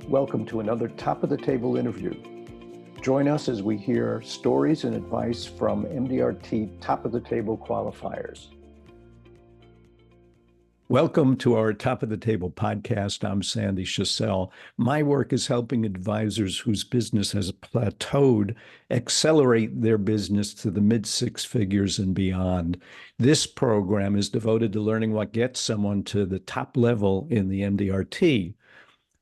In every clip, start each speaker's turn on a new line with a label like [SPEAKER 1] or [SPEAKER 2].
[SPEAKER 1] Welcome to another Top of the Table interview. Join us as we hear stories and advice from MDRT Top of the Table qualifiers. Welcome to our Top of the Table podcast. I'm Sandy Schussel. My work is helping advisors whose business has plateaued accelerate their business to the mid six figures and beyond. This program is devoted to learning what gets someone to the top level in the MDRT.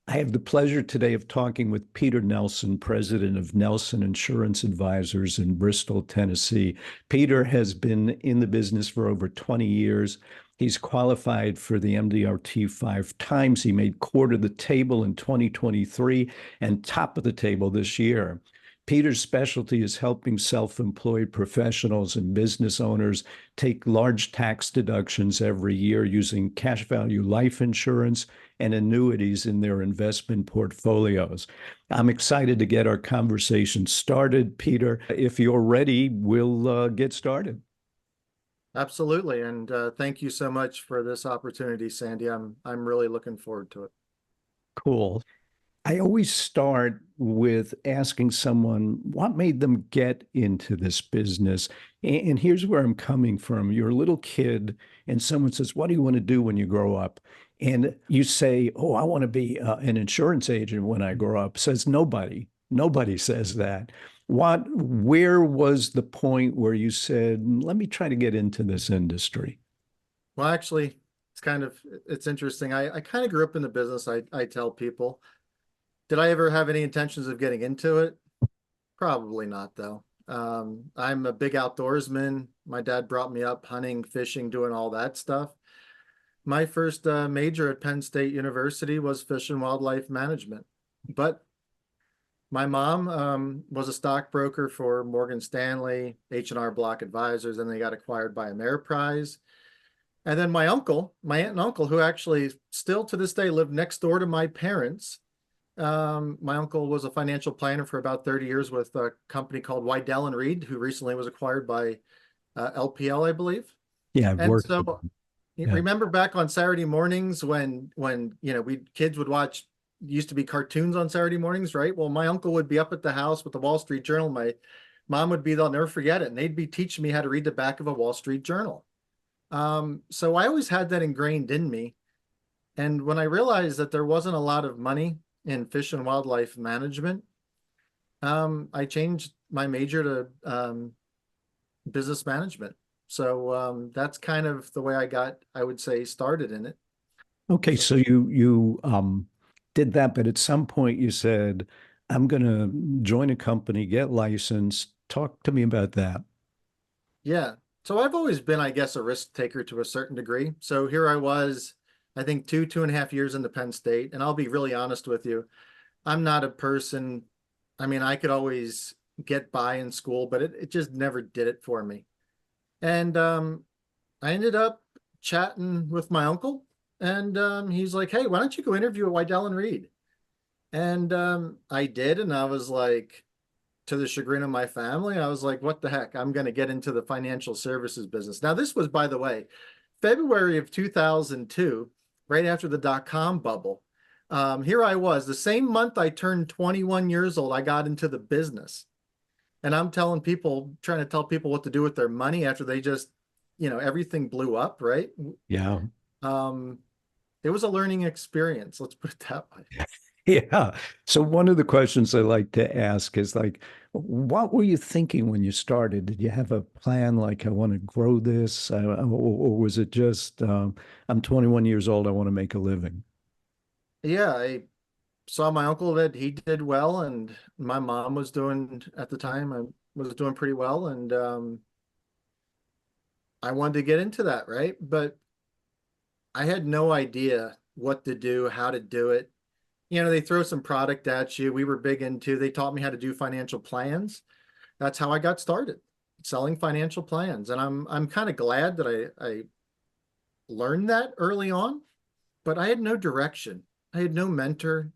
[SPEAKER 1] I have the pleasure today of talking with Peter Nelson, president of Nelson Insurance Advisors in Bristol, Tennessee. Peter has been in the business for over 20 years. He's qualified for the MDRT 5 times. He made quarter of the table in 2023 and top of the table this year. Peter's specialty is helping self-employed professionals and business owners take large tax deductions every year using cash value life insurance and annuities in their investment portfolios. I'm excited to get our conversation started. Peter, if you're ready, we'll get started.
[SPEAKER 2] Absolutely. And thank you so much for this opportunity, Sandy. I'm really looking forward to it.
[SPEAKER 1] Cool. I always start with asking someone what made them get into this business. And here's where I'm coming from. You're a little kid and someone says, what do you want to do when you grow up? And you say, oh, I want to be an insurance agent when I grow up. Says nobody. Nobody says that. Where was the point where you said, let me try to get into this industry?
[SPEAKER 2] Well, actually, it's interesting. I kind of grew up in the business. I tell people. Did I ever have any intentions of getting into it? Probably not, though. I'm a big outdoorsman. My dad brought me up hunting, fishing, doing all that stuff. My first major at Penn State University was fish and wildlife management. But my mom was a stockbroker for Morgan Stanley, H&R Block Advisors, and they got acquired by Ameriprise. And then my aunt and uncle, who actually still to this day live next door to my parents, my uncle was a financial planner for about 30 years with a company called Waddell & Reed, who recently was acquired by LPL, I believe.
[SPEAKER 1] Yeah, I've worked.
[SPEAKER 2] So remember back on Saturday mornings when we kids would watch, used to be cartoons on Saturday mornings, right? Well, my uncle would be up at the house with the Wall Street Journal. My mom would be there, I'll never forget it. And they'd be teaching me how to read the back of a Wall Street Journal. So I always had that ingrained in me. And when I realized that there wasn't a lot of money in fish and wildlife management, I changed my major to business management. So that's kind of the way I got, I would say, started in it.
[SPEAKER 1] Okay, so you did that, but at some point you said, I'm going to join a company, get licensed. Talk to me about that.
[SPEAKER 2] Yeah. So I've always been, I guess, a risk taker to a certain degree. So here I was, I think 2.5 years into Penn State. And I'll be really honest with you. I'm not a person, I mean, I could always get by in school, but it just never did it for me. And I ended up chatting with my uncle. And he's like, hey, why don't you go interview at Waddell & Reed? And I did. And I was like, to the chagrin of my family, I was like, what the heck? I'm going to get into the financial services business. Now, this was, by the way, February of 2002, right after the dot-com bubble. Here I was, the same month I turned 21 years old, I got into the business. And I'm trying to tell people what to do with their money after they just, everything blew up, right?
[SPEAKER 1] Yeah.
[SPEAKER 2] It was a learning experience. Let's put it that way.
[SPEAKER 1] Yeah. So one of the questions I like to ask is like, what were you thinking when you started? Did you have a plan like, I want to grow this? Or was it just, I'm 21 years old, I want to make a living?
[SPEAKER 2] Yeah, I saw my uncle that he did well, and my mom was doing, at the time, I was doing pretty well. And I wanted to get into that, right? But I had no idea what to do, how to do it. They throw some product at you. We were big into, they taught me how to do financial plans. That's how I got started, selling financial plans. And I'm kind of glad that I learned that early on, but I had no direction. I had no mentor.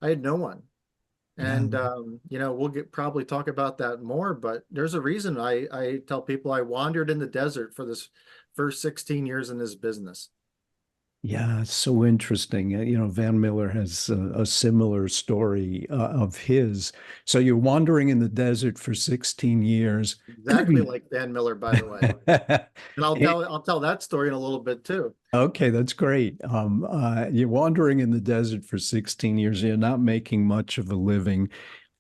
[SPEAKER 2] I had no one. And, we'll probably talk about that more, but there's a reason I tell people I wandered in the desert for this first 16 years in this business.
[SPEAKER 1] Yeah, it's so interesting. Van Miller has a similar story of his. So you're wandering in the desert for 16 years.
[SPEAKER 2] Exactly like Van Miller, by the way. And
[SPEAKER 1] Eh,
[SPEAKER 2] I'll tell that story in a little bit too.
[SPEAKER 1] Okay, that's great. You're wandering in the desert for 16 years. You're not making much of a living.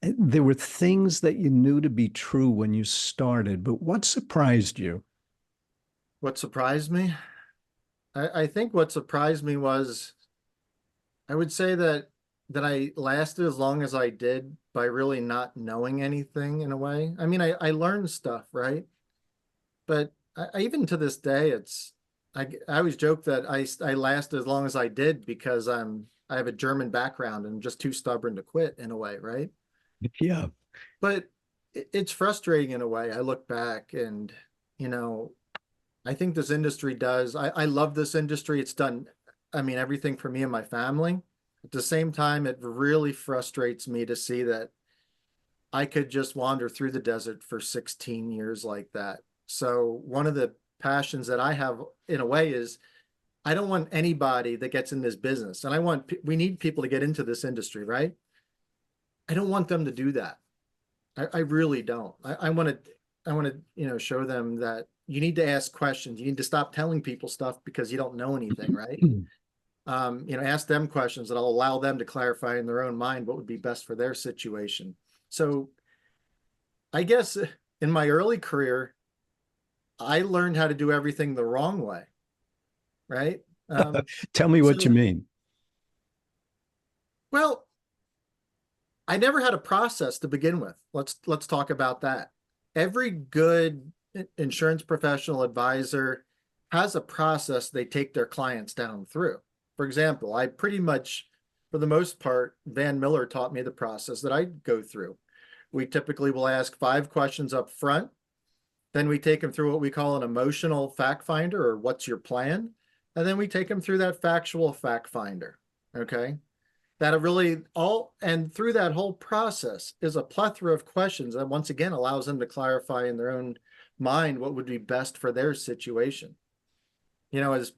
[SPEAKER 1] There were things that you knew to be true when you started, but what surprised you?
[SPEAKER 2] What surprised me? I think what surprised me was I would say that I lasted as long as I did by really not knowing anything in a way. I mean, I learned stuff, right? But even to this day, I always joke that I lasted as long as I did because I have a German background and I'm just too stubborn to quit in a way, right?
[SPEAKER 1] Yeah.
[SPEAKER 2] But it's frustrating in a way. I look back and, you know, I think this industry does. I love this industry. It's done, I mean, everything for me and my family. At the same time, it really frustrates me to see that I could just wander through the desert for 16 years like that. So one of the passions that I have in a way is I don't want anybody that gets in this business, and we need people to get into this industry, right? I don't want them to do that. I really don't. I want to, show them that you need to ask questions. You need to stop telling people stuff because you don't know anything, right? Ask them questions that'll allow them to clarify in their own mind what would be best for their situation. So I guess in my early career, I learned how to do everything the wrong way, right?
[SPEAKER 1] Tell me what you
[SPEAKER 2] So,
[SPEAKER 1] mean.
[SPEAKER 2] well, I never had a process to begin with. Let's talk about that. Every good insurance professional advisor has a process they take their clients down through. For example, I pretty much, for the most part, Van Miller taught me the process that I go through. We typically will ask 5 questions up front. Then we take them through what we call an emotional fact finder, or what's your plan? And then we take them through that factual fact finder. Okay. That are really all, and through that whole process is a plethora of questions that once again allows them to clarify in their own mind what would be best for their situation. As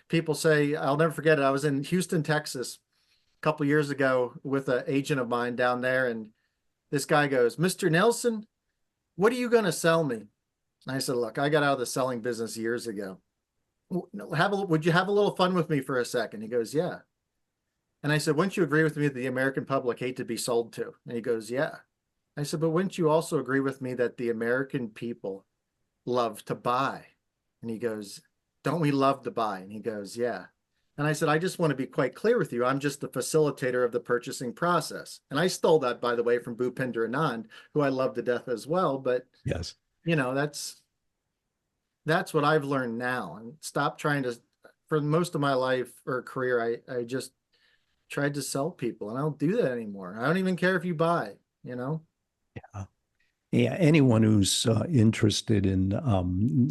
[SPEAKER 2] people say, I'll never forget it. I was in Houston, Texas a couple of years ago with an agent of mine down there, and this guy goes, "Mr. Nelson, what are you going to sell me?" And I said, "Look, I got out of the selling business years ago. Would you have a little fun with me for a second?" He goes, "Yeah." And I said, "Wouldn't you agree with me that the American public hate to be sold to?" And he goes, "Yeah." I said, "But wouldn't you also agree with me that the American people love to buy?" And he goes, "Don't we love to buy?" And he goes, "Yeah." And I said, "I just want to be quite clear with you. I'm just the facilitator of the purchasing process." And I stole that, by the way, from Bhupinder Anand, who I love to death as well. But,
[SPEAKER 1] Yes.
[SPEAKER 2] you know, that's that's what I've learned now. And stop trying to, for most of my life or career, I just tried to sell people, and I don't do that anymore. I don't even care if you buy, you know?
[SPEAKER 1] Yeah, anyone who's interested in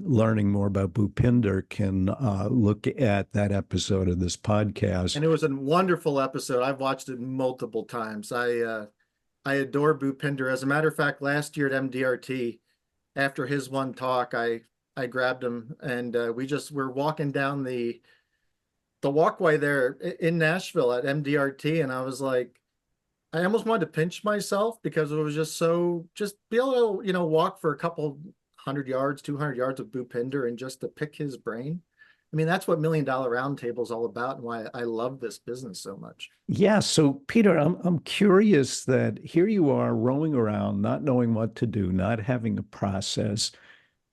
[SPEAKER 1] learning more about Bhupinder can look at that episode of this podcast.
[SPEAKER 2] And it was a wonderful episode. I've watched it multiple times. I adore Bhupinder. As a matter of fact, last year at MDRT, after his one talk, I grabbed him and we're walking down the walkway there in Nashville at MDRT, and I was like, I almost wanted to pinch myself because it was just be able to, walk for a couple 100 yards, 200 yards of Bhupinder and just to pick his brain. I mean, that's what $1 Million Roundtable is all about and why I love this business so much.
[SPEAKER 1] Yeah, so Peter, I'm curious that here you are roaming around, not knowing what to do, not having a process.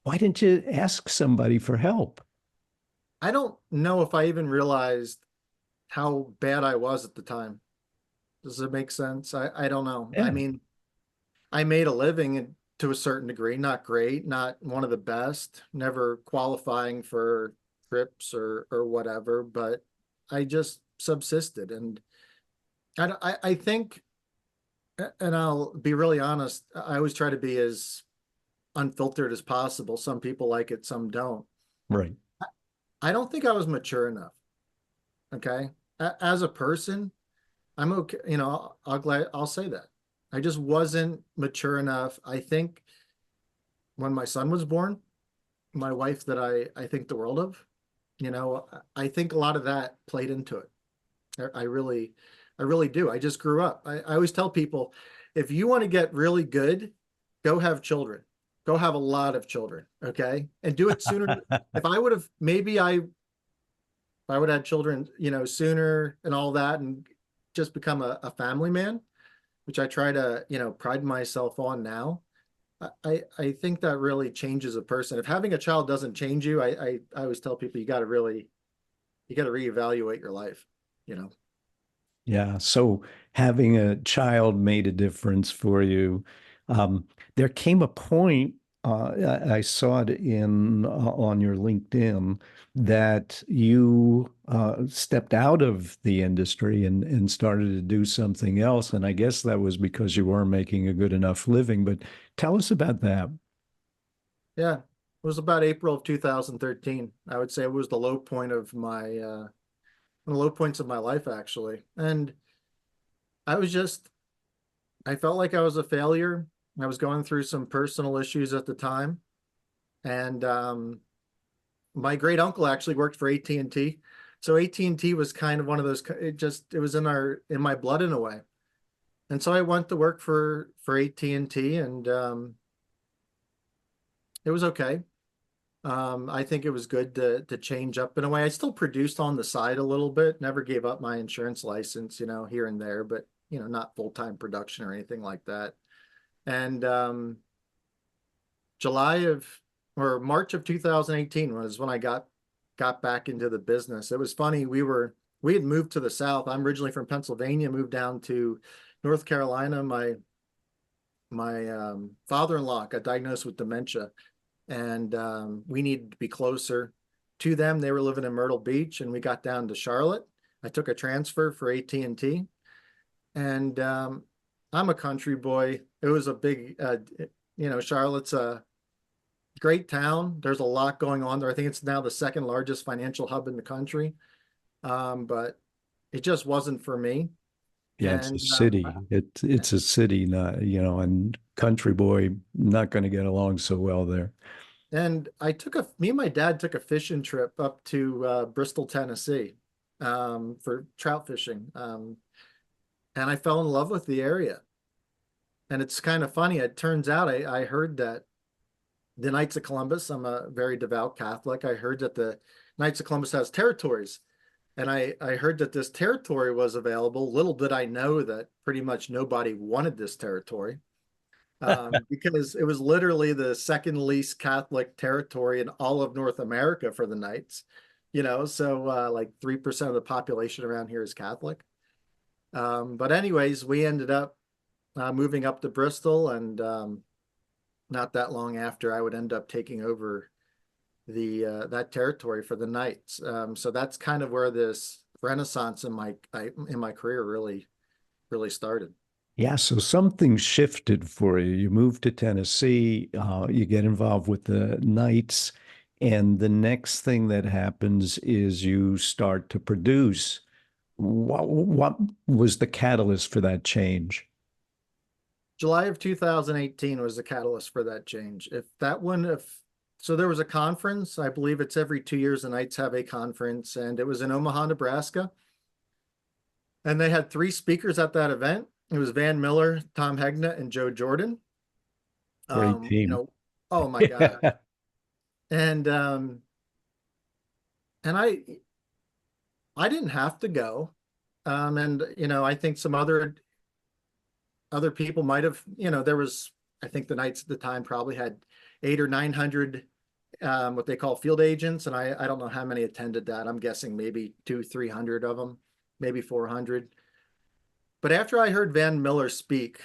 [SPEAKER 1] Why didn't you ask somebody for help?
[SPEAKER 2] I don't know if I even realized how bad I was at the time. Does it make sense? I don't know. I
[SPEAKER 1] Yeah,
[SPEAKER 2] mean, I made a living to a certain degree, not great, not one of the best, never qualifying for trips or whatever, but I just subsisted. And I think, and I'll be really honest, I always try to be as unfiltered as possible. Some people like it, some don't.
[SPEAKER 1] right.
[SPEAKER 2] I don't think I was mature enough. Okay. As a person, I'm okay. I'll say that. I just wasn't mature enough. I think when my son was born, my wife that I think the world of, I think a lot of that played into it. I really, I really do. I just grew up. I always tell people, if you want to get really good, go have children. Go have a lot of children, okay? And do it sooner. If I would have, maybe I would have had children, sooner and all that, and just become a family man, which I try to, pride myself on now. I think that really changes a person. If having a child doesn't change you, I always tell people you got to reevaluate your life, you know.
[SPEAKER 1] Yeah. So having a child made a difference for you. There came a point, I saw it in on your LinkedIn that you stepped out of the industry and started to do something else. And I guess that was because you weren't making a good enough living. But tell us about that.
[SPEAKER 2] Yeah. It was about April of 2013. I would say it was the low point of one of the low points of my life, actually. And I was just, I felt like I was a failure. I was going through some personal issues at the time. And my great uncle actually worked for AT&T. So AT&T was kind of one of those, it was in my blood in a way. And so I went to work for AT&T, and it was okay. I think it was good to change up in a way. I still produced on the side a little bit, never gave up my insurance license, here and there, but not full-time production or anything like that. And July of or March of 2018 was when I got back into the business. It was funny, we had moved to the South. I'm originally from Pennsylvania, moved down to North Carolina. My father-in-law got diagnosed with dementia, and we needed to be closer to them. They were living in Myrtle Beach, and we got down to Charlotte. I took a transfer for AT&T, and I'm a country boy. It was a big, Charlotte's a great town. There's a lot going on there. I think it's now the second largest financial hub in the country, but it just wasn't for me.
[SPEAKER 1] Yeah, it's a
[SPEAKER 2] And
[SPEAKER 1] city. It's a city, not, and country boy not going to get along so well there.
[SPEAKER 2] me and my dad took a fishing trip up to Bristol, Tennessee, for trout fishing. And I fell in love with the area. And it's kind of funny. It turns out I heard that the Knights of Columbus, I'm a very devout Catholic. I heard that the Knights of Columbus has territories. And I heard that this territory was available. Little did I know that pretty much nobody wanted this territory, because it was literally the second least Catholic territory in all of North America for the Knights. So like 3% of the population around here is Catholic. But anyways, we ended up moving up to Bristol, and not that long after, I would end up taking over the that territory for the Knights. So that's kind of where this renaissance in my career really started.
[SPEAKER 1] Yeah, so something shifted for you. You moved to Tennessee, you get involved with the Knights, and the next thing that happens is you start to produce. What was the catalyst for that change?
[SPEAKER 2] July of 2018 was the catalyst for that change. If so, there was a conference. I believe it's every 2 years the Knights have a conference, and it was in Omaha, Nebraska. And they had three speakers at that event. It was Van Miller, Tom Hegna, and Joe Jordan.
[SPEAKER 1] Great
[SPEAKER 2] Um, you
[SPEAKER 1] team.
[SPEAKER 2] know, oh my God. And and I didn't have to go. And I think some other people might have, I think the Knights at the time probably had 800 or 900 what they call field agents, and I don't know how many attended that. I'm guessing maybe 200, 300 of them, maybe 400. But after I heard Van Miller speak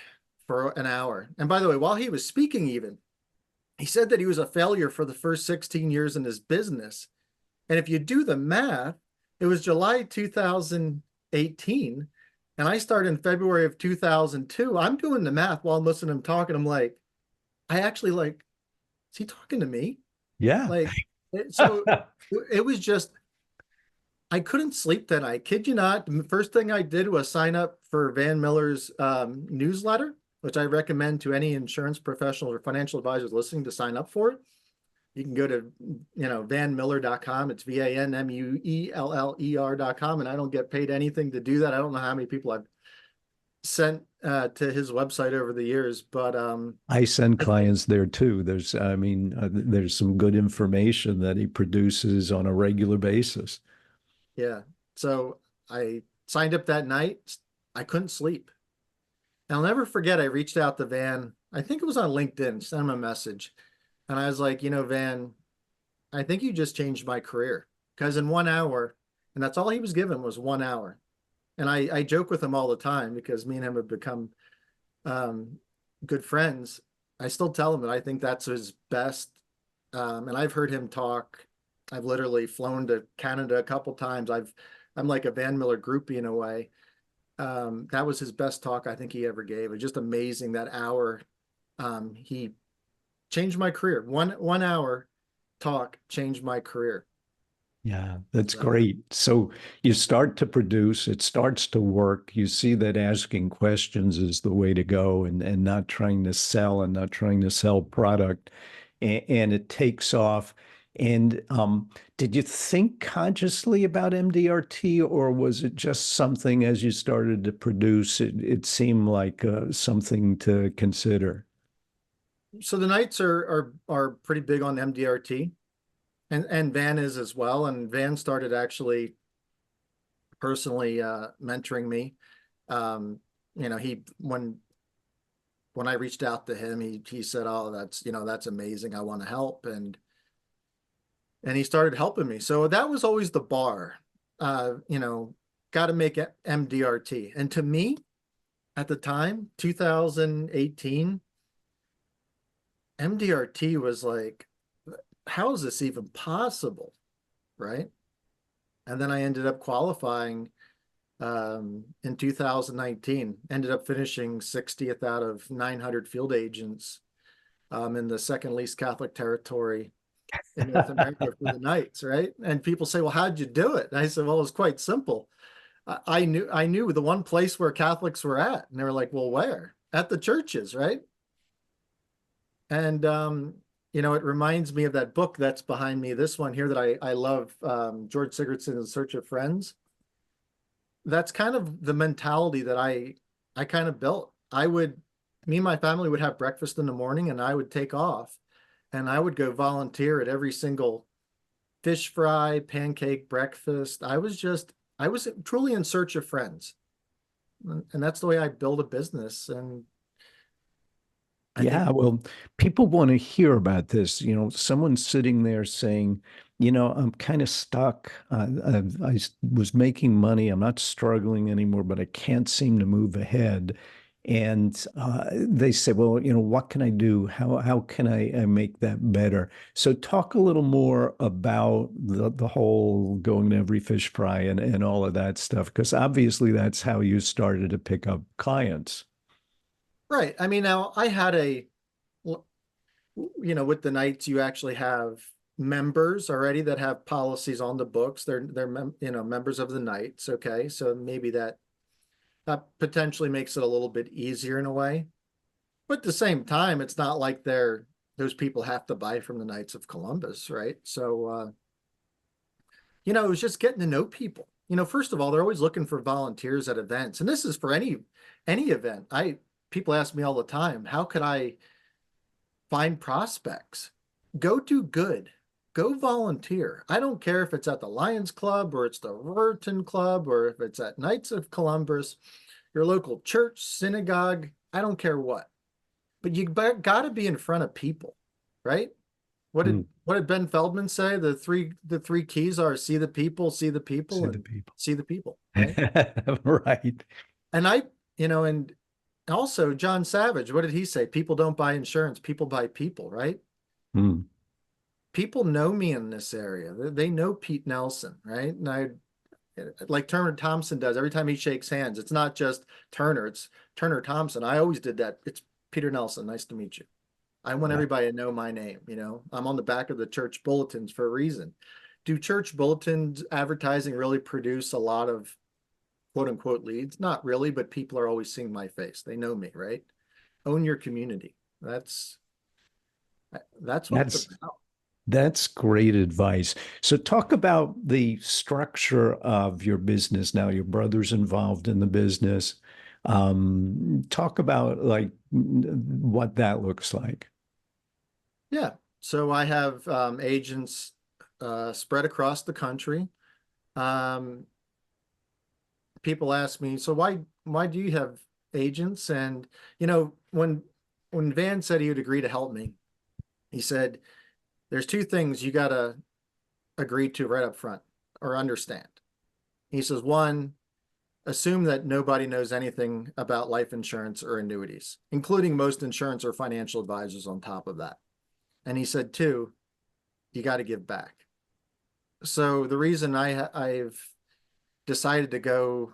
[SPEAKER 2] for an hour, and by the way, while he was speaking, even he said that he was a failure for the first 16 years in his business. And if you do the math, it was July 2018, and I started in February of 2002. I'm doing the math while I'm listening to him talking. I'm like, I actually like, is he talking to me?
[SPEAKER 1] Yeah.
[SPEAKER 2] Like, so it was just, I couldn't sleep that night. Kid you not. The first thing I did was sign up for Van Miller's newsletter, which I recommend to any insurance professionals or financial advisors listening to sign up for it. You can go to, vanmueller.com. It's VANMUELLER.com. And I don't get paid anything to do that. I don't know how many people I've sent to his website over the years, but
[SPEAKER 1] I send
[SPEAKER 2] I think,
[SPEAKER 1] clients there too. There's some good information that he produces on a regular basis.
[SPEAKER 2] yeah. So I signed up that night. I couldn't sleep. And I'll never forget, I reached out to Van. I think it was on LinkedIn, sent him a message. And I was like, Van, I think you just changed my career. Because in 1 hour, and that's all he was given was 1 hour. And I joke with him all the time because me and him have become um, good friends. I still tell him that I think that's his best. And I've heard him talk. I've literally flown to Canada a couple times. I'm like a Van Miller groupie in a way. That was his best talk I think he ever gave. It's just amazing that hour. He changed my career. One hour talk changed my career.
[SPEAKER 1] Yeah, that's
[SPEAKER 2] So
[SPEAKER 1] great. So you start to produce, it starts to work. You see that asking questions is the way to go and not trying to sell and not trying to sell product. And it takes off. And did you think consciously about MDRT, or was it just something as you started to produce, it seemed like something to consider?
[SPEAKER 2] so the Knights are pretty big on MDRT, and Van is as well. And Van started actually personally mentoring me. He when I reached out to him, he said, "Oh, that's amazing. I want to help," and he started helping me. So that was always the bar. Uh, you know, got to make MDRT. And to me, at the time, 2018, MDRT was like, how is this even possible? Right. And then I ended up qualifying in 2019, ended up finishing 60th out of 900 field agents in the second least Catholic territory in North America for the Knights, right? And people say, well, how'd you do it? And I said, well, it's quite simple. I knew the one place where Catholics were at. And they were like, well, where? At the churches, right? And it reminds me of that book that's behind me, this one here that I love, George Sigurdsson's In Search of Friends. That's kind of the mentality that I kind of built. Me and my family would have breakfast in the morning and I would take off and I would go volunteer at every single fish fry, pancake, breakfast. I was truly in search of friends. And that's the way I build a business. And I think,
[SPEAKER 1] Yeah, well, people want to hear about this. Someone sitting there saying, I'm kind of stuck. Was making money. I'm not struggling anymore, but I can't seem to move ahead. And they say, well, what can I do? How can I make that better? So talk a little more about the whole going to every fish fry and all of that stuff, because obviously that's how you started to pick up clients.
[SPEAKER 2] right. I mean, now with the Knights, you actually have members already that have policies on the books. They're members of the Knights. Okay. So maybe that potentially makes it a little bit easier in a way. But at the same time, it's not like those people have to buy from the Knights of Columbus, right? So it was just getting to know people. First of all, they're always looking for volunteers at events. And this is for any event. People ask me all the time, how could I find prospects? Go do good. Go volunteer. I don't care if it's at the Lions Club or it's the Ruritan Club or if it's at Knights of Columbus, your local church, synagogue. I don't care what. But you got to be in front of people, right?
[SPEAKER 1] Hmm.
[SPEAKER 2] What did Ben Feldman say? The three keys are see the people,
[SPEAKER 1] See the
[SPEAKER 2] and
[SPEAKER 1] people.
[SPEAKER 2] see the people, right?
[SPEAKER 1] Right.
[SPEAKER 2] And and also John Savage, what did he say? People don't buy insurance, people buy people, right?
[SPEAKER 1] Hmm.
[SPEAKER 2] People know me in this area. They know Pete Nelson, right? And I like Turner Thompson does every time he shakes hands. It's not just Turner, it's Turner Thompson. I always did that. It's Peter Nelson. Nice to meet you. I want
[SPEAKER 1] Yeah.
[SPEAKER 2] everybody to know my name. I'm on the back of the church bulletins for a reason. Do church bulletins advertising really produce a lot of quote unquote leads? Not really, but people are always seeing my face. They know me, right? Own your community. That's what it's
[SPEAKER 1] That's
[SPEAKER 2] about.
[SPEAKER 1] That's great advice. So talk about the structure of your business now. Your brother's involved in the business. Talk about like what that looks like.
[SPEAKER 2] Yeah. So I have agents spread across the country. Um, People ask me, so why do you have agents? And when Van said he would agree to help me, he said, there's two things you gotta agree to right up front or understand. He says, one, assume that nobody knows anything about life insurance or annuities, including most insurance or financial advisors on top of that. And he said, two, you got to give back. So the reason I've decided to go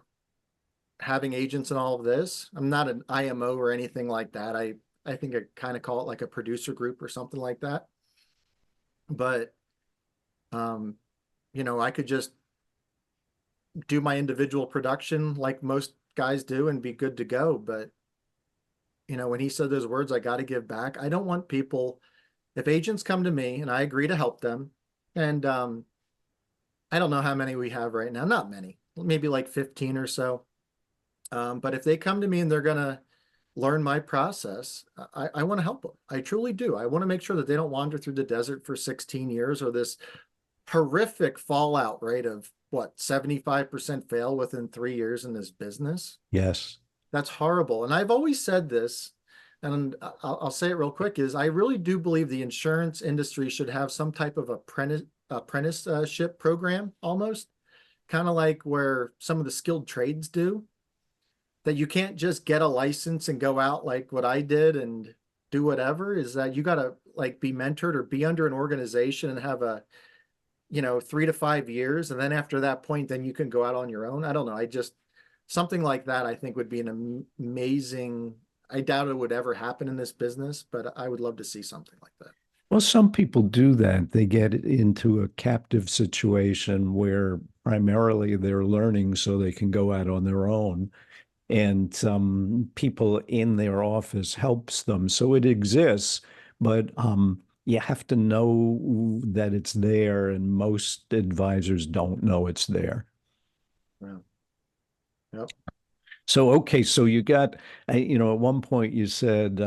[SPEAKER 2] having agents and all of this, I'm not an IMO or anything like that. I think I kind of call it like a producer group or something like that. But um, I could just do my individual production like most guys do and be good to go. But when he said those words, I got to give back. I don't want people, if agents come to me and I agree to help them, and I don't know how many we have right now, not many, maybe like 15 or so. But if they come to me and they're going to learn my process, I want to help them. I truly do. I want to make sure that they don't wander through the desert for 16 years or this horrific fallout rate of what, 75% fail within 3 years in this business.
[SPEAKER 1] Yes.
[SPEAKER 2] That's horrible. And I've always said this, and I'll say it real quick, is I really do believe the insurance industry should have some type of apprenticeship program almost, kind of like where some of the skilled trades do, that you can't just get a license and go out like what I did and do whatever, is that you got to like be mentored or be under an organization and have a 3 to 5 years, and then after that point then you can go out on your own. I don't know, I just something like that I think would be an amazing. I doubt it would ever happen in this business, but I would love to see something like that.
[SPEAKER 1] Well, some people do that. They get into a captive situation where primarily they're learning so they can go out on their own. And people in their office helps them. So it exists, but you have to know that it's there, and most advisors don't know it's there.
[SPEAKER 2] Yeah. Yep.
[SPEAKER 1] So, okay, so you got, at one point you said,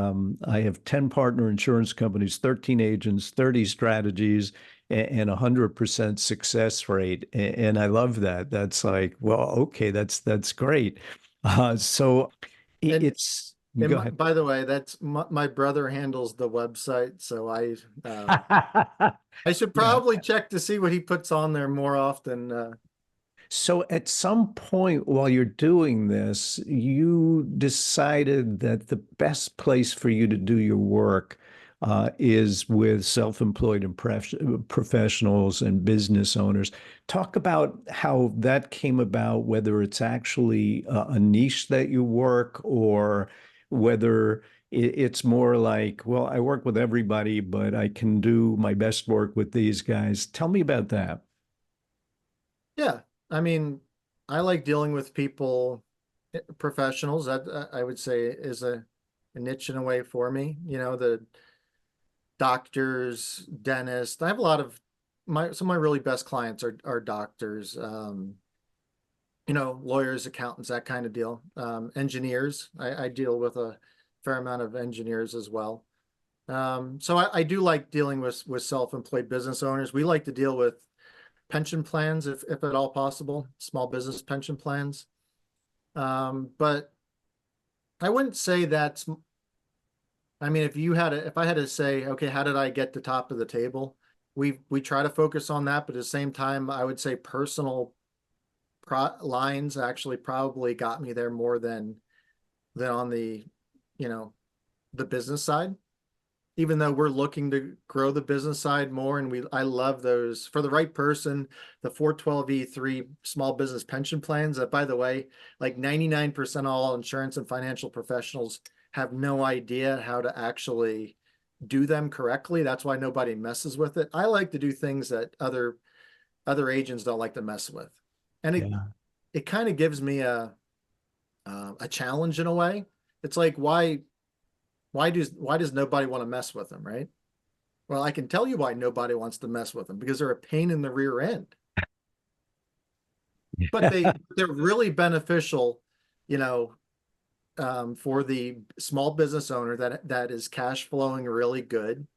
[SPEAKER 1] I have 10 partner insurance companies, 13 agents, 30 strategies, and 100% success rate. And I love that. That's like, well, okay, that's great. So
[SPEAKER 2] and
[SPEAKER 1] it's, go ahead.
[SPEAKER 2] by the way, that's my brother handles the website, so I should
[SPEAKER 1] Yeah.
[SPEAKER 2] probably check to see what he puts on there more often.
[SPEAKER 1] So at some point while you're doing this, you decided that the best place for you to do your work is with self-employed and professionals and business owners. Talk about how that came about, whether it's actually a niche that you work or whether it's more like, well, I work with everybody, but I can do my best work with these guys. Tell me about that.
[SPEAKER 2] Yeah, I mean, I like dealing with people, professionals. That I would say is a niche in a way for me. The doctors, dentists. I have a lot of some of my really best clients are doctors, lawyers, accountants, that kind of deal. Engineers. I deal with a fair amount of engineers as well. So I do like dealing with self-employed business owners. We like to deal with pension plans if at all possible, small business pension plans. But I wouldn't say that's, I mean, if I had to say, okay, how did I get to top of the table? We try to focus on that, but at the same time, I would say personal lines actually probably got me there more than on you know, the business side. Even though we're looking to grow the business side more, and I love those for the right person, the 412(e)(3 small business pension plans that, by the way, like 99% of all insurance and financial professionals have no idea how to actually do them correctly. That's why nobody messes with it. I like to do things that other agents don't like to mess with. And
[SPEAKER 1] Yeah.
[SPEAKER 2] it kind of gives me a challenge in a way. It's like, why does nobody want to mess with them, right? Well, I can tell you why nobody wants to mess with them, because they're a pain in the rear end. But they're really beneficial, you know, for the small business owner that is cash flowing really good.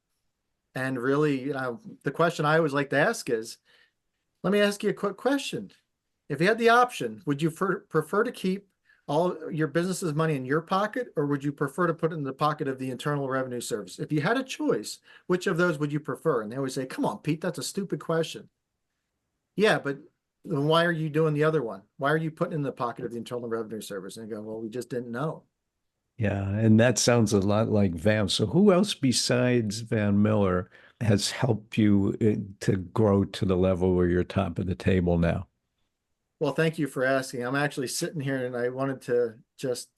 [SPEAKER 2] And really, the question I always like to ask is, let me ask you a quick question. If you had the option, would you prefer to keep all your business's money in your pocket, or would you prefer to put it in the pocket of the Internal Revenue Service? If you had a choice, which of those would you prefer? And they always say, come on, Pete, that's a stupid question. Yeah, but then why are you doing the other one? Why are you putting it in the pocket of the Internal Revenue Service? And they go, well, we just didn't know.
[SPEAKER 1] Yeah, and that sounds a lot like Van. So who else besides Van Miller has helped you to grow to the level where you're top of the table now?
[SPEAKER 2] Well, thank you for asking. I'm actually sitting here and I wanted to just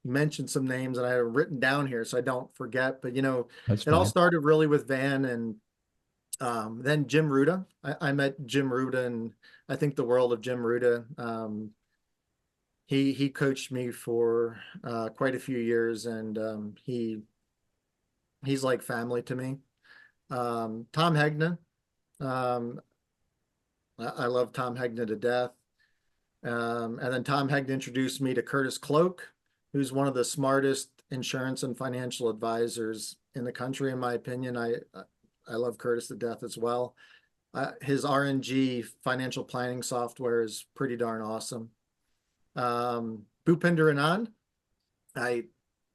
[SPEAKER 2] mention some names and I had it written down here so I don't forget. But,
[SPEAKER 1] That's
[SPEAKER 2] it all
[SPEAKER 1] fine.
[SPEAKER 2] started really with Van and then Jim Ruda. I met Jim Ruda and I think the world of Jim Ruda. He coached me for quite a few years and he's like family to me. Tom Hegna. Um, I love Tom Hegna to death. And then Tom Hegna introduced me to Curtis Cloak, who's one of the smartest insurance and financial advisors in the country, in my opinion. I love Curtis to death as well. His RNG financial planning software is pretty darn awesome. Bhupinder Anand, I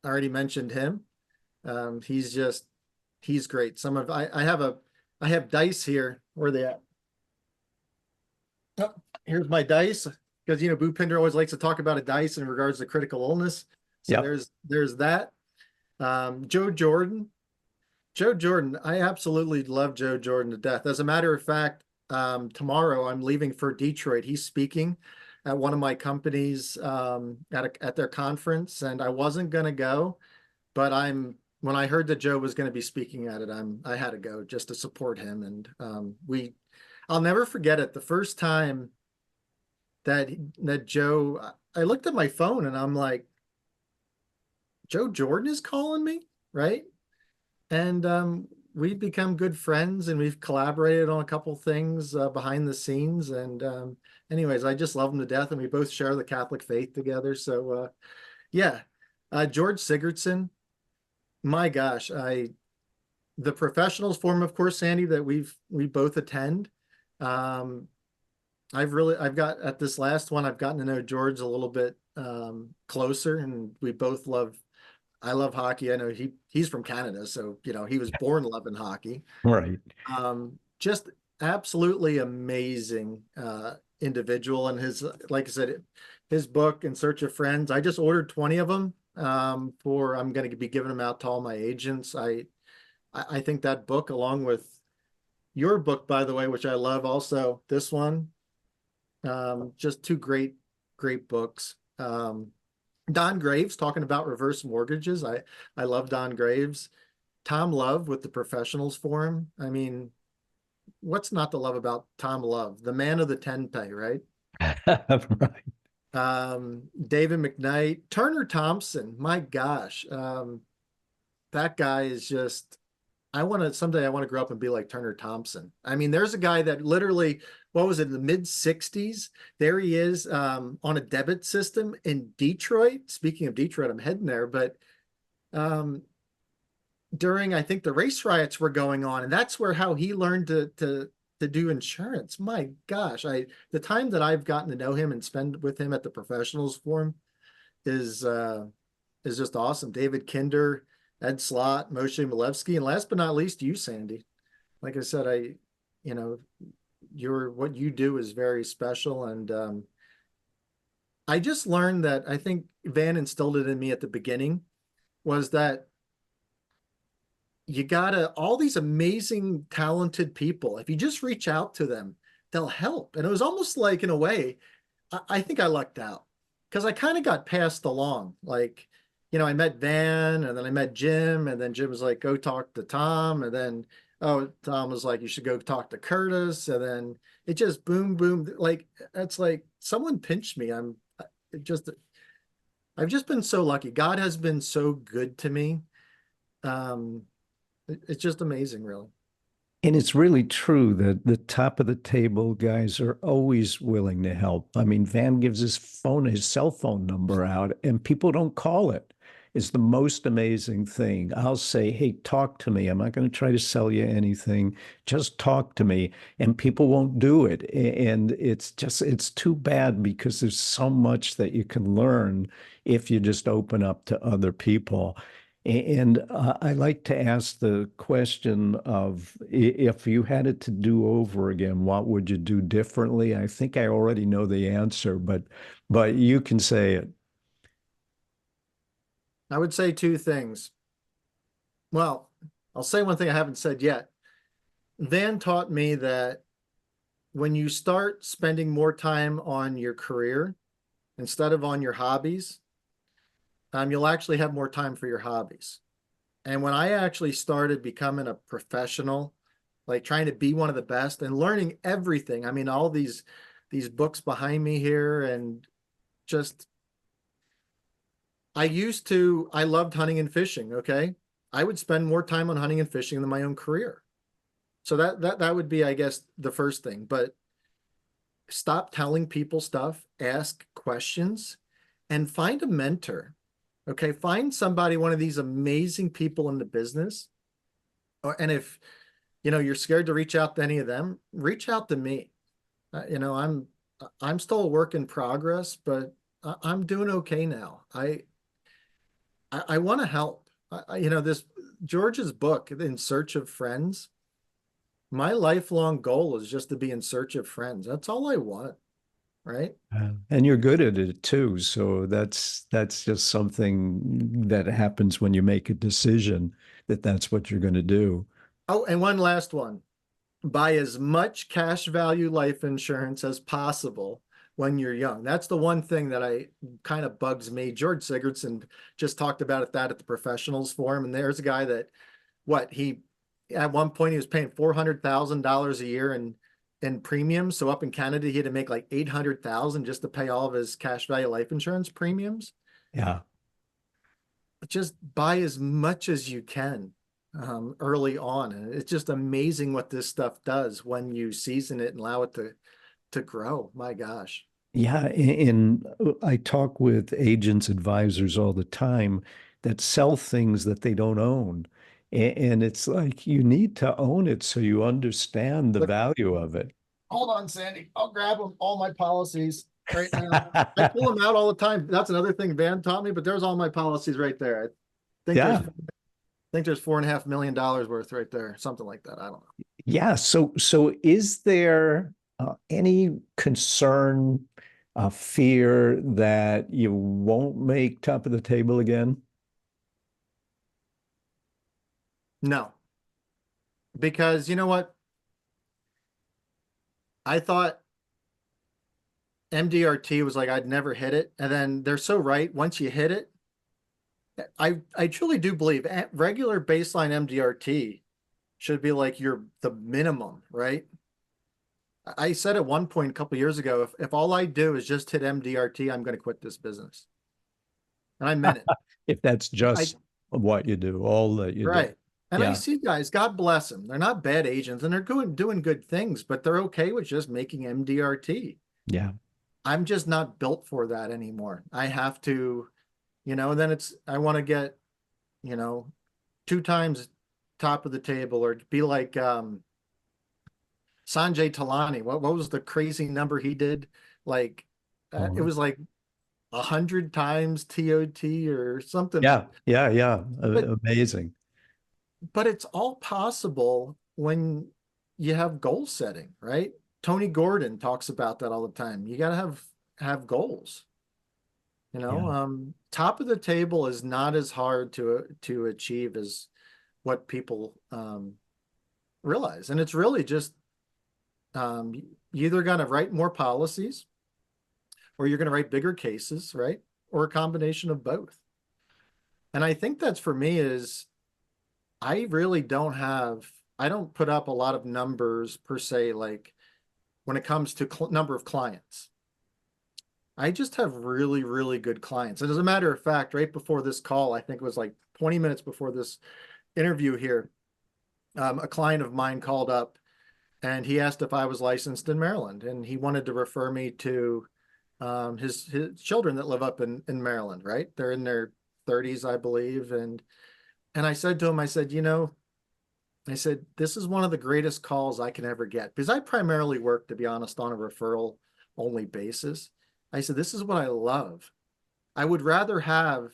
[SPEAKER 2] already mentioned him. He's great. I have dice here. Where are they at? Oh, here's my dice because Bhupinder always likes to talk about a dice in regards to critical illness. So
[SPEAKER 1] Yep.
[SPEAKER 2] there's that. Joe Jordan. Joe Jordan, I absolutely love Joe Jordan to death. As a matter of fact, tomorrow I'm leaving for Detroit. He's speaking at one of my companies at their conference, and I wasn't gonna go, but when I heard that Joe was going to be speaking at it, I had to go just to support him. And I'll never forget it. The first time that Joe, I looked at my phone and I'm like, Joe Jordan is calling me, right? And we've become good friends and we've collaborated on a couple things behind the scenes. And anyways, I just love him to death, and we both share the Catholic faith together. So yeah, George Sigurdson. My gosh, the professionals forum, of course, Sandy, that we both attend. Um, I've got at this last one, I've gotten to know George a little bit closer, and we both love. I love hockey. I know he's from Canada, so he was born loving hockey.
[SPEAKER 1] Right.
[SPEAKER 2] Just absolutely amazing individual, and like I said, his book In Search of Friends. I just ordered 20 of them for I'm going to be giving them out to all my agents. I think that book, along with your book, by the way, which I love also, this one, just two great books. Don Graves talking about reverse mortgages. I love Don Graves. Tom Love with the Professionals Forum. I mean, what's not to love about Tom Love, the man of the 10 pay, right?
[SPEAKER 1] Right.
[SPEAKER 2] David McKnight, Turner Thompson. My gosh, that guy is just. Someday I want to grow up and be like Turner Thompson. I mean, there's a guy that literally, what was it, in the mid 60s? There he is on a debit system in Detroit. Speaking of Detroit, I'm heading there, but um, during, I think, the race riots were going on, and that's where how he learned to do insurance. My gosh, the time that I've gotten to know him and spend with him at the Professionals Forum is just awesome. David Kinder, Ed Slott, Moshe Malevsky, and last but not least, you, Sandy. Like I said, you know, what you do is very special, and I just learned that I think Van instilled it in me at the beginning was that you gotta all these amazing, talented people. If you just reach out to them, they'll help. And it was almost like, in a way, I think I lucked out because I kind of got passed along. Like, I met Van and then I met Jim, and then Jim was like, go talk to Tom. And then, oh, Tom was like, you should go talk to Curtis. And then it just boom, boom. Like, it's like someone pinched me. It just, I've just been so lucky. God has been so good to me. Um, It's just amazing, really.
[SPEAKER 1] And it's really true that the top of the table guys are always willing to help. I mean, Van gives his cell phone number out, and people don't call it. It's the most amazing thing. I'll say, hey, talk to me. I'm not going to try to sell you anything. Just talk to me. And people won't do it. And it's too bad because there's so much that you can learn if you just open up to other people. And I like to ask the question of if you had it to do over again, what would you do differently? I think I already know the answer, but you can say it.
[SPEAKER 2] I would say two things. Well, I'll say one thing I haven't said yet. Van taught me that when you start spending more time on your career instead of on your hobbies, you'll actually have more time for your hobbies. And when I actually started becoming a professional, like trying to be one of the best and learning everything, I mean, all these books behind me here, and just I loved hunting and fishing. Okay. I would spend more time on hunting and fishing than my own career. So that would be, I guess, the first thing. But stop telling people stuff, ask questions, and find a mentor. Okay. Find somebody, one of these amazing people in the business. And if you're scared to reach out to any of them, reach out to me. I'm still a work in progress, but I'm doing okay now. I want to help. This George's book, In Search of Friends. My lifelong goal is just to be in search of friends. That's all I want, right?
[SPEAKER 1] And you're good at it too. So that's just something that happens when you make a decision that that's what you're going to do.
[SPEAKER 2] Oh, and one last one. Buy as much cash value life insurance as possible when you're young. That's the one thing that I kind of bugs me. George Sigurdson just talked about that at the professionals forum. And there's a guy that he at one point he was paying $400,000 a year in premiums. So up in Canada, he had to make like 800,000 just to pay all of his cash value life insurance premiums.
[SPEAKER 1] Yeah.
[SPEAKER 2] Just buy as much as you can early on. And it's just amazing what this stuff does when you season it and allow it to grow. My gosh.
[SPEAKER 1] Yeah, and I talk with agents, advisors all the time that sell things that they don't own. And it's like you need to own it so you understand the
[SPEAKER 2] Look,
[SPEAKER 1] value of it.
[SPEAKER 2] hold on, Sandy. I'll grab them, all my policies right now. I pull them out all the time. That's another thing Van taught me, but there's all my policies right there. I
[SPEAKER 1] Yeah,
[SPEAKER 2] think there's $4.5 million worth right there, something like that. I don't know.
[SPEAKER 1] yeah. So is there any concern, fear that you won't make top of the table again?
[SPEAKER 2] No, because you know what? I thought MDRT was like I'd never hit it, and then they're so right. Once you hit it, I truly do believe regular baseline MDRT should be like the minimum, right? I said at one point a couple years ago, if all I do is just hit MDRT, I'm going to quit this business, and I meant it.
[SPEAKER 1] If that's
[SPEAKER 2] I
[SPEAKER 1] just what you do, all that you do.
[SPEAKER 2] Right. And I
[SPEAKER 1] Yeah,
[SPEAKER 2] see guys, God bless them. They're not bad agents and they're doing good things, but they're okay with just making MDRT.
[SPEAKER 1] yeah.
[SPEAKER 2] I'm just not built for that anymore. I have to, and then I want to get, you know, two times top of the table or be like Sanjay Talani. What was the crazy number he did? Like it
[SPEAKER 1] Oh,
[SPEAKER 2] was like 100 times TOT or something.
[SPEAKER 1] yeah, yeah, yeah.
[SPEAKER 2] But
[SPEAKER 1] Amazing.
[SPEAKER 2] it's all possible when you have goal setting, right? Tony Gordon talks about that all the time. You got to have goals.
[SPEAKER 1] Yeah.
[SPEAKER 2] Top of the table is not as hard to achieve as what people realize, and it's really just you either going to write more policies or you're going to write bigger cases, right? Or a combination of both. And I think that's for me is I really I don't put up a lot of numbers per se, like when it comes to number of clients. I just have really, really good clients. And as a matter of fact, right before this call, I think it was like 20 minutes before this interview here, A client of mine called up and he asked if I was licensed in Maryland, and he wanted to refer me to his children that live up in Maryland, right? They're in their 30s, I believe. And I said to him, I said, I said, this is one of the greatest calls I can ever get because I primarily work, to be honest, on a referral only basis. I said, this is what I love. I would rather have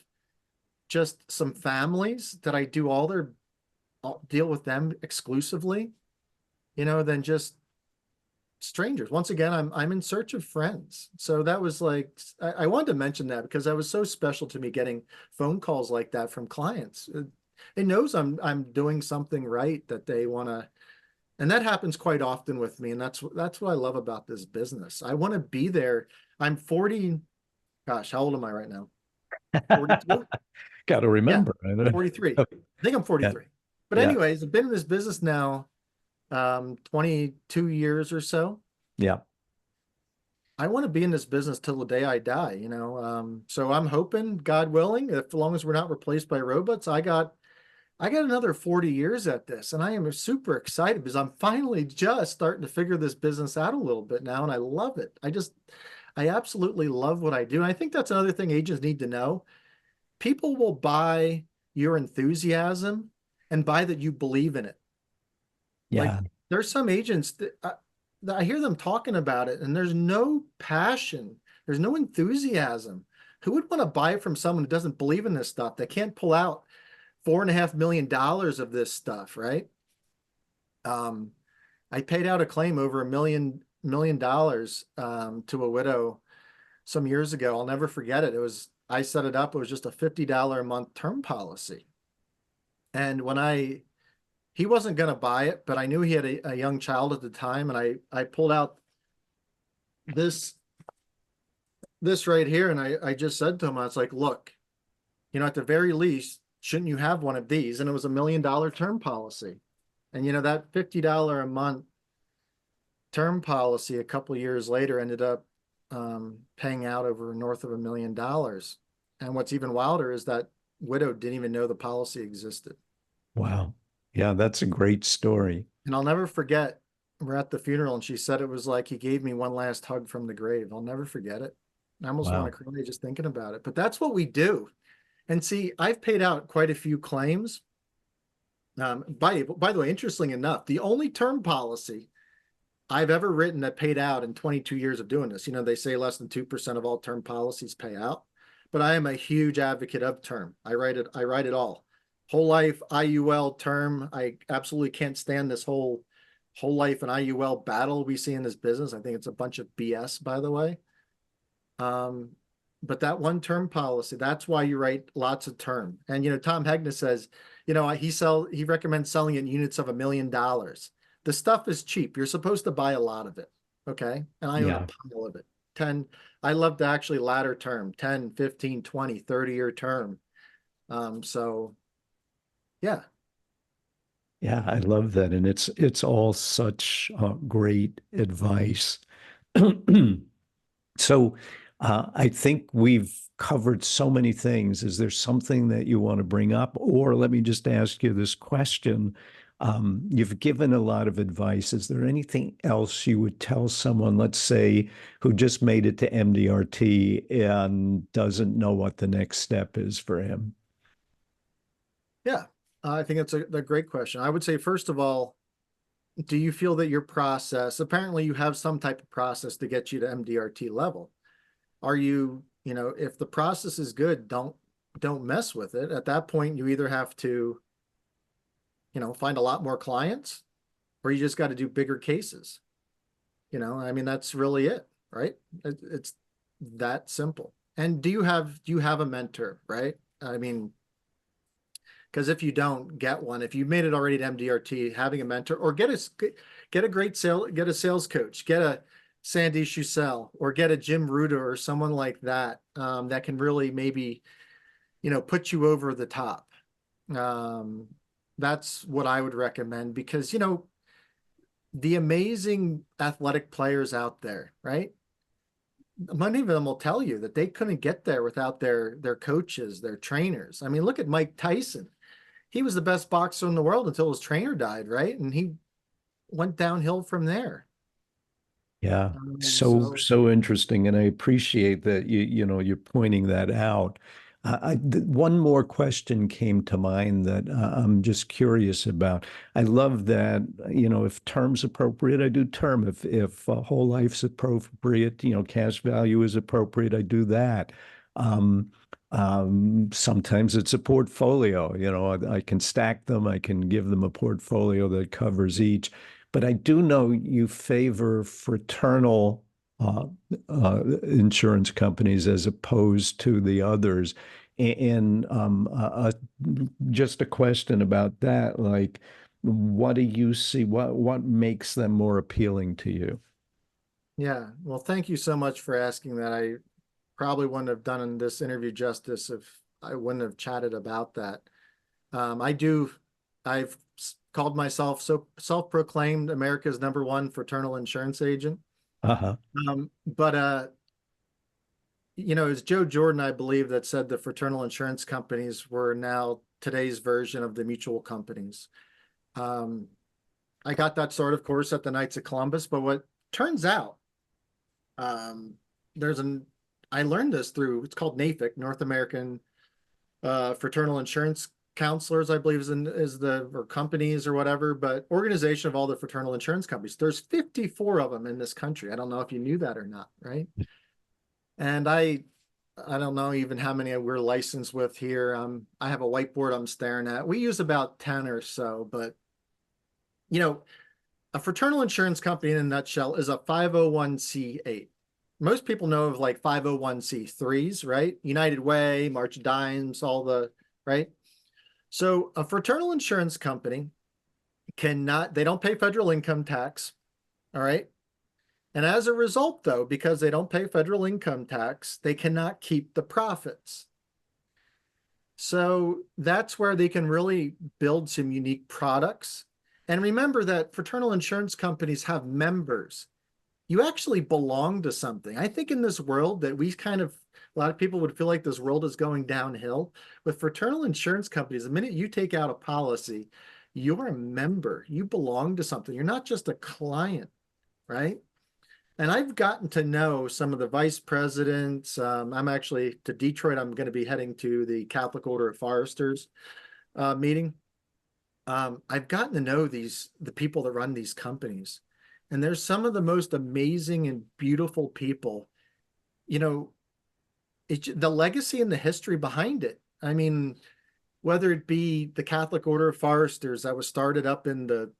[SPEAKER 2] just some families that I do all their deal with them exclusively, than just strangers. Once again, I'm in search of friends. So that was like I wanted to mention that because that was so special to me getting phone calls like that from clients. It knows I'm doing something right that they want to, and that happens quite often with me. And that's what I love about this business. I want to be there. I'm 40. Gosh, how old am I right now? 42?
[SPEAKER 1] Got to
[SPEAKER 2] Yeah,
[SPEAKER 1] remember.
[SPEAKER 2] 43. I think I'm
[SPEAKER 1] Yeah,
[SPEAKER 2] 43. But
[SPEAKER 1] yeah,
[SPEAKER 2] anyways, I've been in this business now 22 years or so.
[SPEAKER 1] yeah.
[SPEAKER 2] I want to be in this business till the day I die, So I'm hoping, God willing, if as long as we're not replaced by robots, I got another 40 years at this, and I am super excited because I'm finally just starting to figure this business out a little bit now, and I love it. I absolutely love what I do. And I think that's another thing agents need to know. People will buy your enthusiasm and buy that you believe in it. Like
[SPEAKER 1] Yeah.
[SPEAKER 2] there's some agents that I hear them talking about it and there's no passion, there's no enthusiasm. Who would want to buy it from someone who doesn't believe in this stuff? They can't pull out $4.5 million of this stuff, right? Um, I paid out a claim over $1 million to a widow some years ago. I'll never forget it. I set it up. It was just a $50 a month term policy. And he wasn't going to buy it, but I knew he had a young child at the time. And I pulled out this, this right here. And I just said to him, I was like, look, at the very least, shouldn't you have one of these? And it was $1 million term policy. And that $50 a month term policy a couple of years later ended up paying out over north of $1 million. And what's even wilder is that widow didn't even know the policy existed.
[SPEAKER 1] Wow. Yeah, that's a great story.
[SPEAKER 2] And I'll never forget, we're at the funeral and she said it was like he gave me one last hug from the grave. I'll never forget it. I almost want to
[SPEAKER 1] Wow.
[SPEAKER 2] cry just thinking about it. But that's what we do. And see, I've paid out quite a few claims. By the way, interestingly enough, the only term policy I've ever written that paid out in 22 years of doing this, they say less than 2% of all term policies pay out, but I am a huge advocate of term. I write it all. Whole life, IUL, term. I absolutely can't stand this whole life and IUL battle we see in this business. I think it's a bunch of BS, by the way. Um, but that one term policy, that's why you write lots of term. And Tom Hegna says, he recommends selling in units of $1 million. The stuff is cheap. You're supposed to buy a lot of it. Okay. And I own a
[SPEAKER 1] Yeah.
[SPEAKER 2] pile of it. 10, I love to actually ladder term, 10, 15, 20, 30-year term. So yeah.
[SPEAKER 1] Yeah, I love that. And it's all such great advice. So I think we've covered so many things. Is there something that you want to bring up? Or let me just ask you this question. You've given a lot of advice. Is there anything else you would tell someone, let's say, who just made it to MDRT and doesn't know what the next step is for him?
[SPEAKER 2] Yeah. I think it's a great question. I would say, first of all, do you feel that your process, apparently you have some type of process to get you to MDRT level? Are you, if the process is good, don't mess with it. At that point, you either have to, find a lot more clients or you just got to do bigger cases. I mean, that's really it, right? It's that simple. And do you have a mentor, right? I mean, because if you don't get one, if you made it already to MDRT, having a mentor or get a great get a sales coach, get a Sandy Schussel or get a Jim Ruda or someone like that, that can really maybe, put you over the top. Um, that's what I would recommend because, the amazing athletic players out there, right? Many of them will tell you that they couldn't get there without their coaches, their trainers. I mean, look at Mike Tyson. he was the best boxer in the world until his trainer died, right? And he went downhill from there.
[SPEAKER 1] Yeah.
[SPEAKER 2] So
[SPEAKER 1] So interesting. And I appreciate that you're pointing that out. One more question came to mind that I'm just curious about. I love that, if term's appropriate, I do term. If whole life's appropriate, cash value is appropriate, I do that. Um, Sometimes it's a portfolio, I can stack them, I can give them a portfolio that covers each. But I do know you favor fraternal insurance companies as opposed to the others. And just a question about that, like, what do you see? What makes them more appealing to you?
[SPEAKER 2] yeah, well, thank you so much for asking that. I probably wouldn't have done this interview justice if I wouldn't have chatted about that. I do, I've called myself so self-proclaimed America's #1 fraternal insurance agent.
[SPEAKER 1] Uh-huh.
[SPEAKER 2] But it's Joe Jordan, I believe, that said the fraternal insurance companies were now today's version of the mutual companies. Um, I got that sort of course at the Knights of Columbus, but what turns out, um, there's an I learned this through it's called NAFIC, North American Fraternal Insurance Counselors, I believe is the or companies or whatever, but organization of all the fraternal insurance companies. There's 54 of them in this country. I don't know if you knew that or not, right? And I don't know even how many we're licensed with here. I have a whiteboard I'm staring at. We use about 10 or so, but you know, a fraternal insurance company in a nutshell is a 501(c)(8). Most people know of like 501(c)(3)s, right? United Way, March of Dimes, all the, right? So a fraternal insurance company they don't pay federal income tax, all right? And as a result, though, because they don't pay federal income tax, they cannot keep the profits. So that's where they can really build some unique products. And remember that fraternal insurance companies have members. You actually belong to something. I think in this world that a lot of people would feel like this world is going downhill. With fraternal insurance companies, the minute you take out a policy, you're a member. You belong to something. You're not just a client, right? And I've gotten to know some of the vice presidents. I'm actually to Detroit. I'm going to be heading to the Catholic Order of Foresters meeting. I've gotten to know the people that run these companies, and there's some of the most amazing and beautiful people. You know, the legacy and the history behind it. I mean, whether it be the Catholic Order of Foresters that was started up in the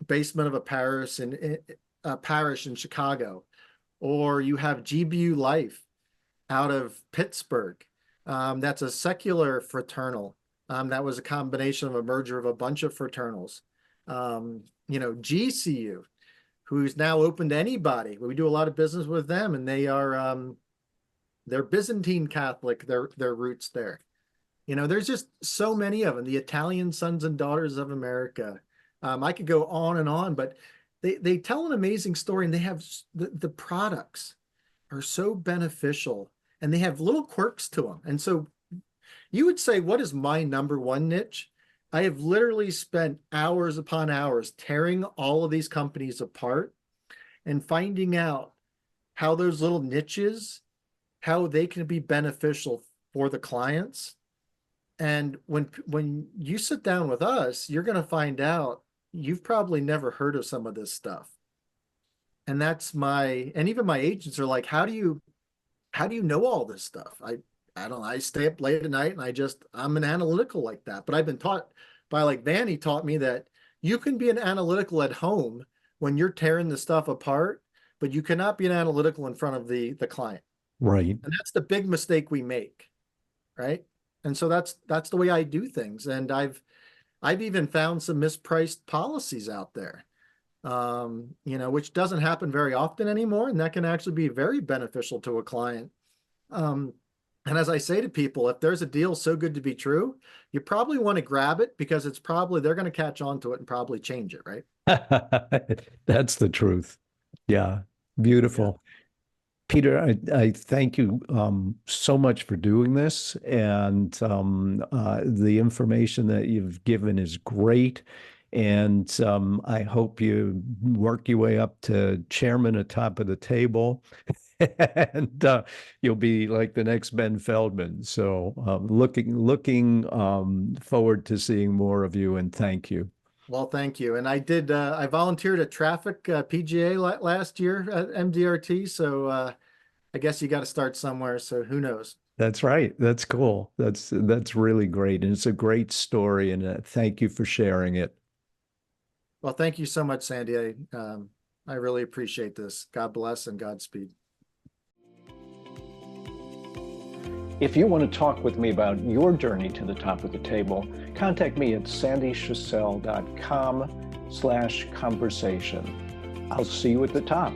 [SPEAKER 2] basement of a parish in Chicago, or you have GBU Life out of Pittsburgh. That's a secular fraternal. That was a combination of a merger of a bunch of fraternals. GCU, who's now open to anybody. We do a lot of business with them, and they're Byzantine Catholic. Their roots there. There's just so many of them. The Italian Sons and Daughters of America. I could go on and on, but they tell an amazing story, and they have the products are so beneficial, and they have little quirks to them. And so you would say, what is my #1 niche? I have literally spent hours upon hours tearing all of these companies apart and finding out how those little niches, how they can be beneficial for the clients. And when you sit down with us, you're going to find out you've probably never heard of some of this stuff. And and even my agents are like, how do you know all this stuff? I don't know. I stay up late at night and I'm an analytical like that. But I've been taught by like Vanny taught me that you can be an analytical at home when you're tearing the stuff apart, but you cannot be an analytical in front of the client.
[SPEAKER 1] Right.
[SPEAKER 2] And that's the big mistake we make, right? And so that's the way I do things. And I've even found some mispriced policies out there, which doesn't happen very often anymore. And that can actually be very beneficial to a client. Um, and as I say to people, if there's a deal so good to be true, you probably want to grab it because they're going to catch on to it and probably change it, right?
[SPEAKER 1] That's the truth. Yeah.
[SPEAKER 2] Yeah.
[SPEAKER 1] Beautiful. Peter, I thank you so much for doing this, and the information that you've given is great. And I hope you work your way up to chairman at top of the table, and you'll be like the next Ben Feldman. So looking forward to seeing more of you, and thank you.
[SPEAKER 2] Well, thank you. And I volunteered at traffic PGA last year at MDRT. So I guess you got to start somewhere. So who knows?
[SPEAKER 1] That's right. That's cool. That's really great, and it's a great story. And thank you for sharing it.
[SPEAKER 2] Well, thank you so much, Sandy. I really appreciate this. God bless and Godspeed.
[SPEAKER 1] If you want to talk with me about your journey to the top of the table, contact me at sandyschussel.com/conversation. I'll see you at the top.